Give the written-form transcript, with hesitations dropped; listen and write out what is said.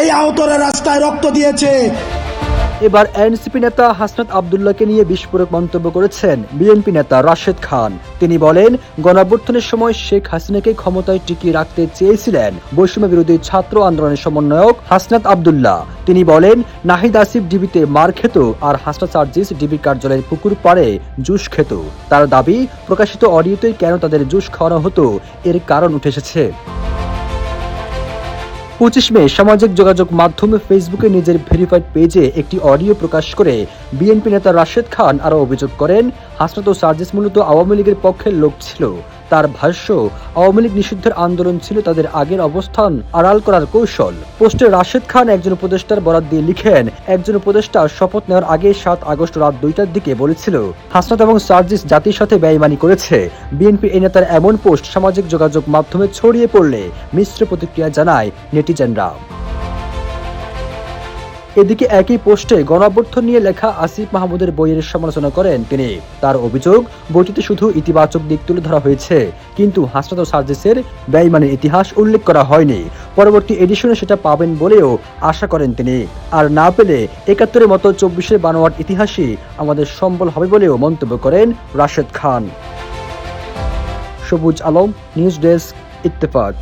এই আহতরা রাস্তায় রক্ত দিয়েছে। এবার এনসিপি নেতা হাসনাত আব্দুল্লাহকে নিয়ে বিস্ফোরক মন্তব্য করেছেন বিএনপি নেতা রাশেদ খান। তিনি বলেন, গণঅভ্যুত্থানের সময় শেখ হাসিনাকে ক্ষমতায় টিকিয়ে রাখতে চেয়েছিলেন বৈষম্য বিরোধী ছাত্র আন্দোলনের সমন্বয়ক হাসনাত আব্দুল্লাহ। তিনি বলেন, নাহিদ আসিফ ডিবিতে মার খেত আর হাসনাত সার্জিস ডিবি কার্যালয়ের পুকুর পাড়ে জুস খেত। তার দাবি, প্রকাশিত অডিওতেই কেন তাদের জুস খাওয়ানো হতো এর কারণ উঠে এসেছে। 25 মে সামাজিক যোগাযোগ মাধ্যমে ফেসবুকে নিজের ভেরিফাইড পেজে একটি অডিও প্রকাশ করে বিএনপি নেতা রাশেদ খান আরও অভিযোগ করেন, হাসনাত ও সার্জিস মূলত আওয়ামী লীগের পক্ষের লোক ছিল। তার ভাষ্য, আওয়ামী লীগ নিষিদ্ধের আন্দোলন ছিল তাদের আগের অবস্থান আড়াল করার কৌশল। পোস্টে রাশেদ খান একজন উপদেষ্টার বরাত দিয়ে লিখেন, একজন উপদেষ্টা শপথ নেওয়ার আগে 7 আগস্ট রাত 2টার দিকে বলেছিল হাসনাত এবং সার্জিস জাতির সাথে বেইমানি করেছে। বিএনপি এই নেতার এমন পোস্ট সামাজিক যোগাযোগ মাধ্যমে ছড়িয়ে পড়লে মিশ্র প্রতিক্রিয়া জানায় নেটিজেনরা। এদিকে একই পোস্টে গণঅভ্যুত্থান নিয়ে লেখা আসিফ মাহমুদের বইয়ের সমালোচনা করেন তিনি। তার অভিযোগ, বইটিতে শুধু ইতিবাচক দিক তুলে ধরা হয়েছে, কিন্তু হাসনাত ও সার্জিসের বেইমানির ইতিহাস উল্লেখ করা হয়নি। পরবর্তী এডিশনে সেটা পাবেন বলেও আশা করেন তিনি। আর না পেলে 71-এর মতো 24-এর বানোয়াট ইতিহাসই আমাদের সম্বল হবে বলেও মন্তব্য করেন রাশেদ খান। সবুজ আলম, নিউজ ডেস্ক, ইত্তেফাক।